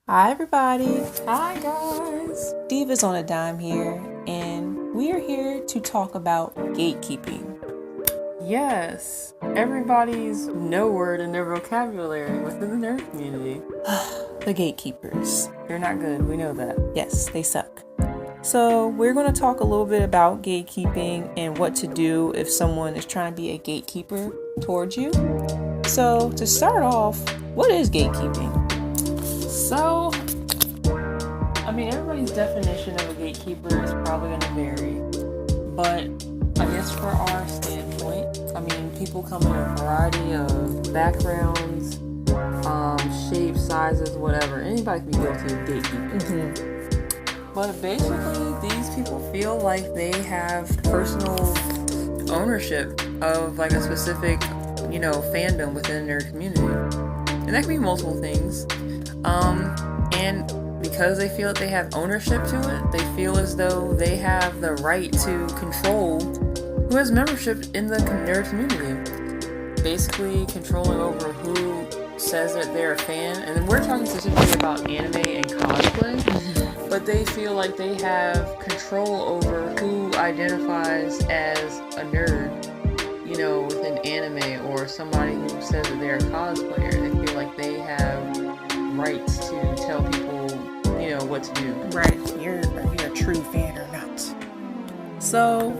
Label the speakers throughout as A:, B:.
A: Hi, everybody.
B: Hi, guys.
A: Diva's on a dime here, and we are here to talk about gatekeeping.
B: Yes, everybody's no word in their vocabulary within the nerd community.
A: The gatekeepers.
B: They're not good, we know that.
A: Yes, they suck. So we're going to talk a little bit about gatekeeping and what to do if someone is trying to be a gatekeeper towards you. So to start off, what is gatekeeping?
B: So, everybody's definition of a gatekeeper is probably going to vary. But I guess for our standpoint, people come in a variety of backgrounds, shapes, sizes, whatever. Anybody can be guilty of gatekeeping.
A: Mm-hmm.
B: But basically, these people feel like they have personal ownership of like a specific, fandom within their community. And that can be multiple things. And because they feel that they have ownership to it, they feel as though they have the right to control who has membership in the nerd community. Basically controlling over who says that they're a fan. And then we're talking specifically about anime and cosplay. But they feel like they have control over who identifies as a nerd, within anime, or somebody who says that they're a cosplayer. They feel like they have rights to tell people, what to do.
A: Right, are you a true fan or not? So,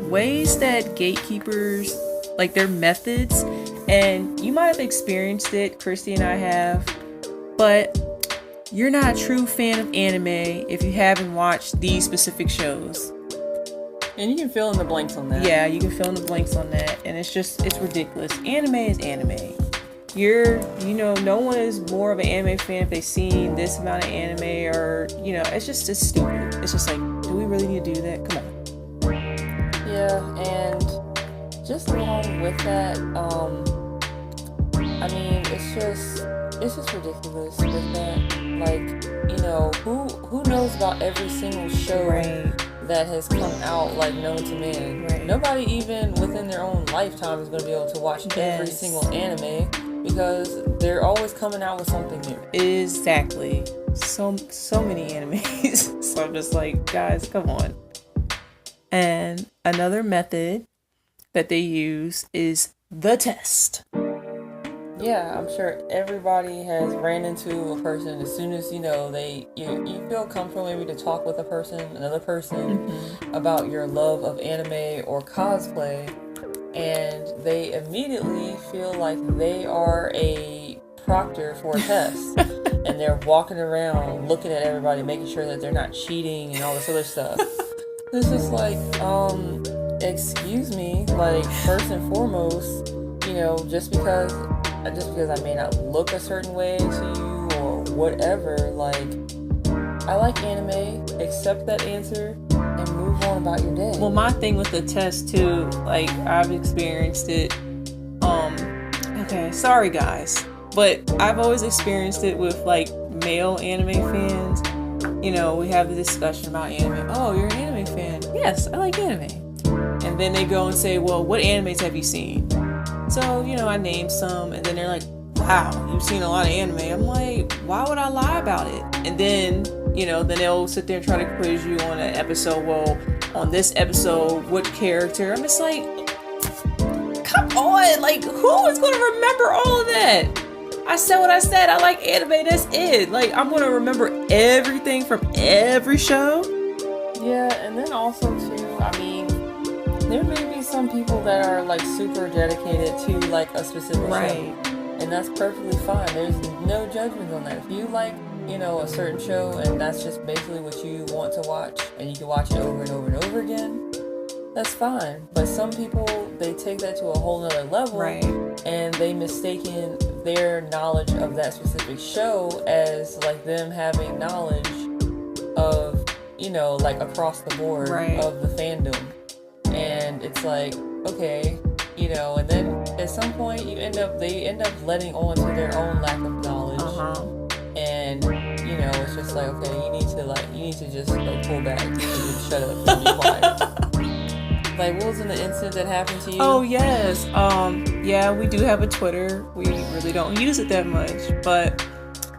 A: ways that gatekeepers, like their methods, and you might have experienced it, Christy and I have, but you're not a true fan of anime if you haven't watched these specific shows.
B: And you can fill in the blanks on that.
A: Yeah, you can fill in the blanks on that, and it's ridiculous. Anime is anime. No one is more of an anime fan if they've seen this amount of anime, or, it's stupid. It's just like, do we really need to do that? Come on.
B: Yeah, and just along with that, it's just ridiculous with that. Like, who knows about every single show that has come out, like, known to man?
A: Right.
B: Nobody even within their own lifetime is going to be able to watch every single anime, because they're always coming out with something new.
A: Exactly. So many animes. So I'm just like, guys, come on. And another method that they use is the test.
B: Yeah, I'm sure everybody has ran into a person as soon as, you feel comfortable maybe to talk with another person, about your love of anime or cosplay, and they immediately feel like they are a proctor for a test. And they're walking around looking at everybody, making sure that they're not cheating and all this other stuff. It's just like, excuse me, like, first and foremost, just because I may not look a certain way to you or whatever, like, I like anime, accept that answer, and move on about your day.
A: Well, my thing with the test too, like, I've experienced it, okay, sorry guys, but I've always experienced it with, like, male anime fans. We have the discussion about anime. Oh, you're an anime fan? Yes, I like anime. And then they go and say, well, what animes have you seen? So, I name some, and then they're like, wow, you've seen a lot of anime. I'm like, why would I lie about it? And then, then they'll sit there and try to quiz you on an episode. Well, on this episode, what character? I'm just like, come on, like, who is going to remember all of that? I said what I said. I like anime, that's it. Like, I'm going to remember everything from every show.
B: Yeah, and then also, too, there may be some people that are, like, super dedicated to, like, a specific show. And that's perfectly fine. There's no judgment on that. If you like, a certain show, and that's just basically what you want to watch, and you can watch it over and over and over again, that's fine. But some people, they take that to a whole nother level, and they mistaken their knowledge of that specific show as, like, them having knowledge of, like, across the board of the fandom. And it's like, okay, and then at some point they end up letting on to their own lack of knowledge. And, it's just like, okay, you need to just, like, pull back. You need to shut up and be quiet. Like, what was in the incident that happened to you?
A: Oh, yes. Yeah, we do have a Twitter. We really don't use it that much, but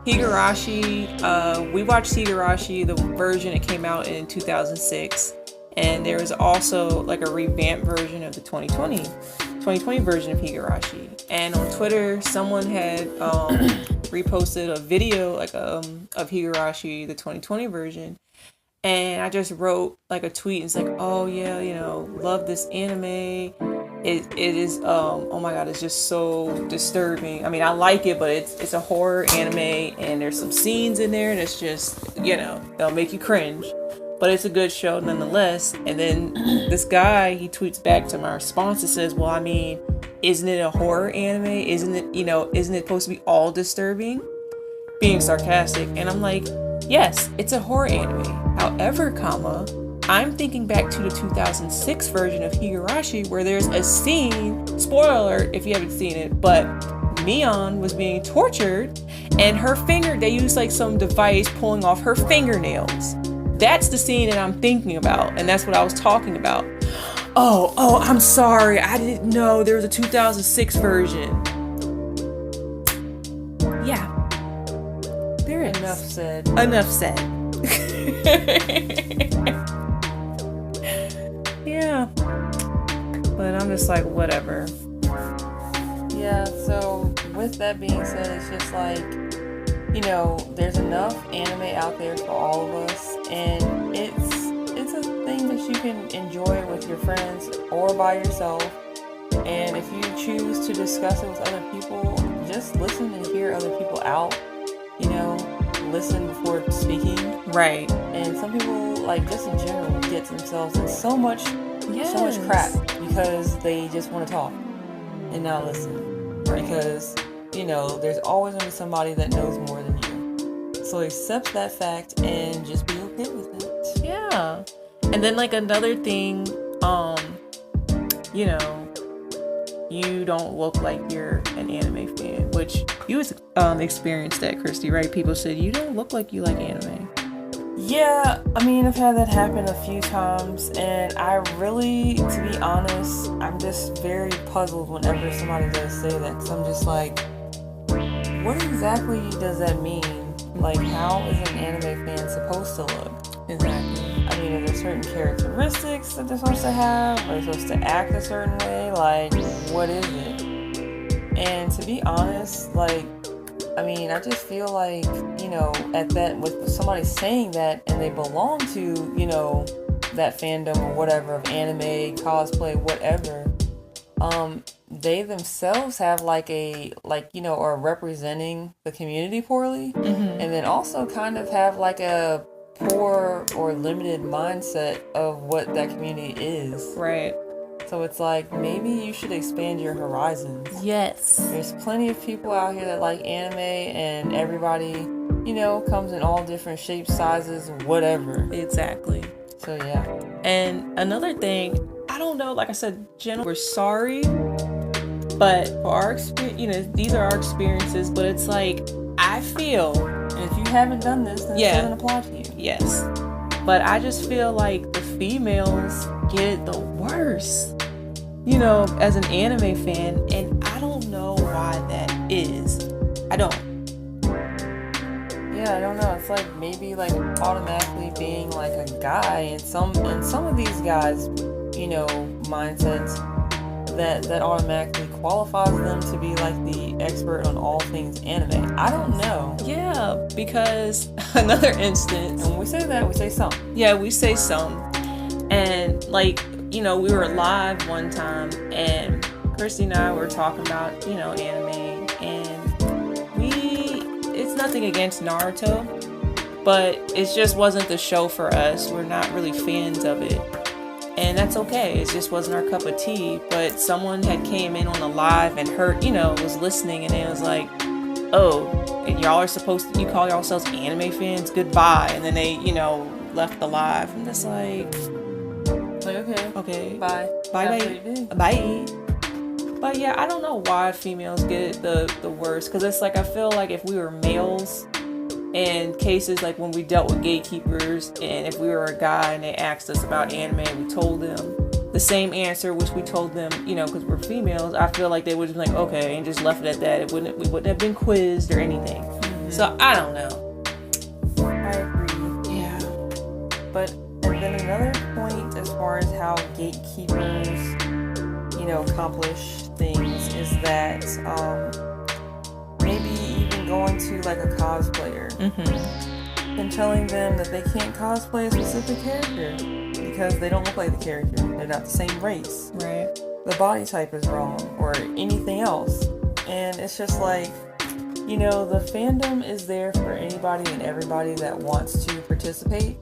A: Higurashi, we watched Higurashi, the version it came out in 2006, and there was also like a revamped version of the 2020 version of Higurashi. And on Twitter, someone had reposted a video like of Higurashi, the 2020 version, and I just wrote like a tweet. And it's like, oh yeah, love this anime. It is oh my god, it's just so disturbing. I mean, I like it, but it's a horror anime, and there's some scenes in there, and it's just they'll make you cringe, but it's a good show nonetheless. And then this guy, he tweets back to my response and says, well, I mean, isn't it a horror anime? Isn't it supposed to be all disturbing? Being sarcastic. And I'm like, yes, it's a horror anime. However, I'm thinking back to the 2006 version of Higurashi where there's a scene, spoiler alert if you haven't seen it, but Mion was being tortured and they used like some device pulling off her fingernails. That's the scene that I'm thinking about, and that's what I was talking about. Oh, I'm sorry. I didn't know there was a 2006 version. Yeah. There is. Enough said. Yeah. But I'm just like, whatever.
B: Yeah, so with that being said, it's just like, there's enough anime out there for all of us, and it's a thing that you can enjoy with your friends or by yourself. And if you choose to discuss it with other people, just listen and hear other people out, listen before speaking.
A: Right.
B: And some people, like, just in general, get themselves in so much crap because they just want to talk and not listen. Right. Because, there's always going to be somebody that knows more than you. So accept that fact and just be okay with it.
A: Yeah. And then, like, another thing, you don't look like you're an anime fan, which you experienced that, Christy, right? People said you don't look like you like anime.
B: Yeah, I mean, I've had that happen a few times, and I really, to be honest, I'm just very puzzled whenever somebody does say that, because I'm just like, what exactly does that mean? Like, how is an anime fan supposed to look?
A: Exactly.
B: I mean, are there certain characteristics that they're supposed to have? Are they supposed to act a certain way? Like, what is it? And to be honest, like, I mean, I just feel like, at that, with somebody saying that and they belong to, that fandom or whatever of anime, cosplay, whatever, they themselves have are representing the community poorly, and then also kind of have like a poor or limited mindset of what that community is.
A: Right.
B: So it's like, maybe you should expand your horizons.
A: Yes.
B: There's plenty of people out here that like anime, and everybody, comes in all different shapes, sizes, whatever.
A: Exactly.
B: So yeah.
A: And another thing, I don't know, like I said, we're sorry, but for our experience, these are our experiences, but it's like, I feel,
B: and if you haven't done this, then it doesn't apply to you.
A: Yes. But I just feel like the females get it the worst, as an anime fan, and I don't know why that is. I don't.
B: Yeah, I don't know. It's like maybe like automatically being like a guy, and some of these guys, mindsets that automatically qualifies them to be like the expert on all things anime. I don't know.
A: Yeah, because another instance,
B: and when we say that, we say some.
A: Yeah, we say some. And like, we were live one time, and Christy and I were talking about, anime, and it's nothing against Naruto, but it just wasn't the show for us. We're not really fans of it. And that's okay. It just wasn't our cup of tea. But someone had came in on the live and heard, was listening, and it was like, oh, and y'all are supposed to, you call yourselves anime fans? Goodbye. And then they, left the live. And it's like, okay. Bye. Bye. But yeah, I don't know why females get it the worst. Because it's like, I feel like if we were males, and cases like when we dealt with gatekeepers, and if we were a guy and they asked us about anime, we told them the same answer which we told them, because we're females. I feel like they would just be like, okay, and just left it at that. We wouldn't have been quizzed or anything. Mm-hmm. So I don't know.
B: I agree.
A: Yeah.
B: But and then another point as far as how gatekeepers, accomplish things is that maybe even going to like a cosplayer and telling them that they can't cosplay a specific character because they don't look like the character. They're not the same race.
A: Right.
B: The body type is wrong or anything else. And it's just like, the fandom is there for anybody and everybody that wants to participate.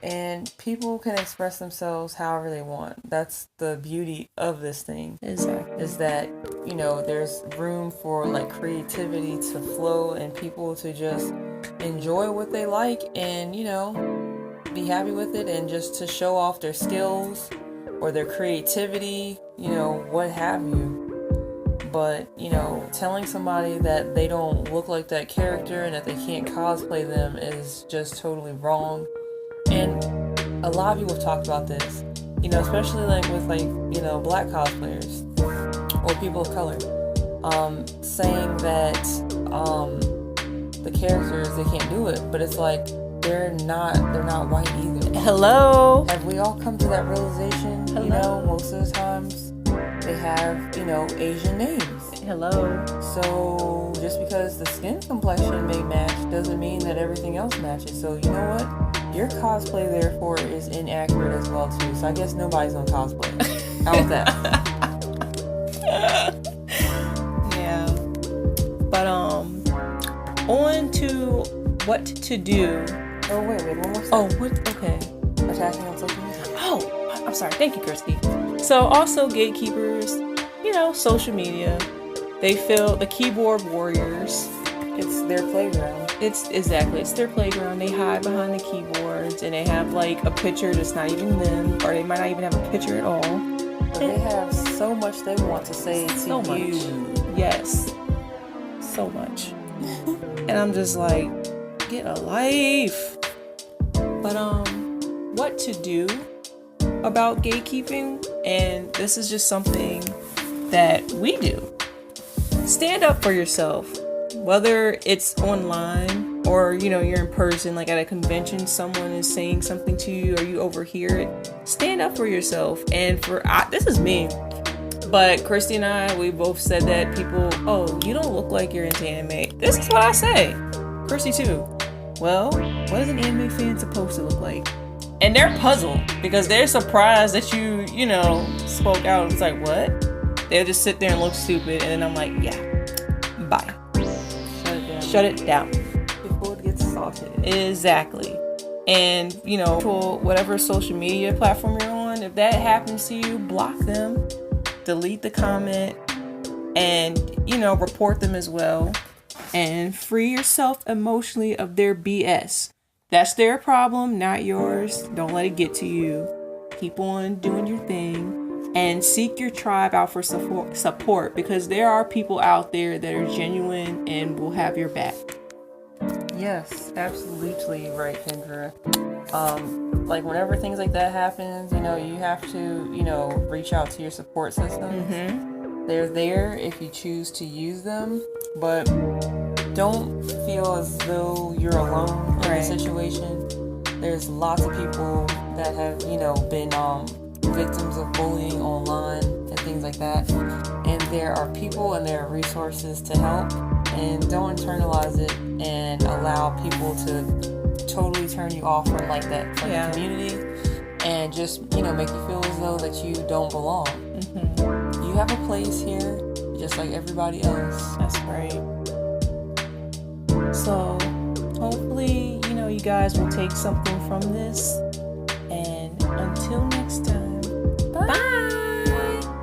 B: And people can express themselves however they want. That's the beauty of this thing.
A: Exactly.
B: Is that, there's room for like creativity to flow and people to just enjoy what they like and, be happy with it and just to show off their skills or their creativity, what have you. But, telling somebody that they don't look like that character and that they can't cosplay them is just totally wrong. And a lot of people have talked about this, especially like with black cosplayers or people of color, saying that the characters, they can't do it, but it's like they're not white either.
A: Hello.
B: Have we all come to that realization?
A: Hello.
B: Most of the times they have Asian names.
A: Hello.
B: So just because the skin complexion may match doesn't mean that everything else matches. So you know what? Your cosplay therefore is inaccurate as well too. So I guess nobody's gonna cosplay. How about
A: that? Yeah. But on to what to do.
B: Oh wait, one more step.
A: Oh, what? Okay.
B: Attacking on social media.
A: Oh, I'm sorry. Thank you, Kirsty. So also gatekeepers, social media. They feel the keyboard warriors.
B: It's their playground.
A: It's their playground. They hide behind the keyboards and they have like a picture that's not even them, or they might not even have a picture at all.
B: But they have so much they want to say to
A: so
B: you.
A: Much. Yes. So much. And I'm just like, get a life. But what to do about gatekeeping, and this is just something that we do. Stand up for yourself. Whether it's online or, you're in person, like at a convention, someone is saying something to you or you overhear it, stand up for yourself. And this is me, but Christy and I, we both said that people, oh, you don't look like you're into anime. This is what I say. Christy too. Well, what is an anime fan supposed to look like? And they're puzzled because they're surprised that you spoke out. It's like, what? They'll just sit there and look stupid. And then I'm like, yeah, bye. Shut it down.
B: Before it gets salted.
A: Exactly. And, whatever social media platform you're on, if that happens to you, block them, delete the comment, and, report them as well. And free yourself emotionally of their BS. That's their problem, not yours. Don't let it get to you. Keep on doing your thing. And seek your tribe out for support, because there are people out there that are genuine and will have your back.
B: Yes, absolutely right, Kendra. Like whenever things like that happens, you have to, reach out to your support systems.
A: Mm-hmm.
B: They're there if you choose to use them, but don't feel as though you're alone in the situation. There's lots of people that have, been victims of bullying online and things like that, and there are people and there are resources to help. And don't internalize it and allow people to totally turn you off from the community and just make you feel as though that you don't belong.
A: Mm-hmm.
B: You have a place here just like everybody else.
A: That's right. So hopefully you guys will take something from this, and until next time.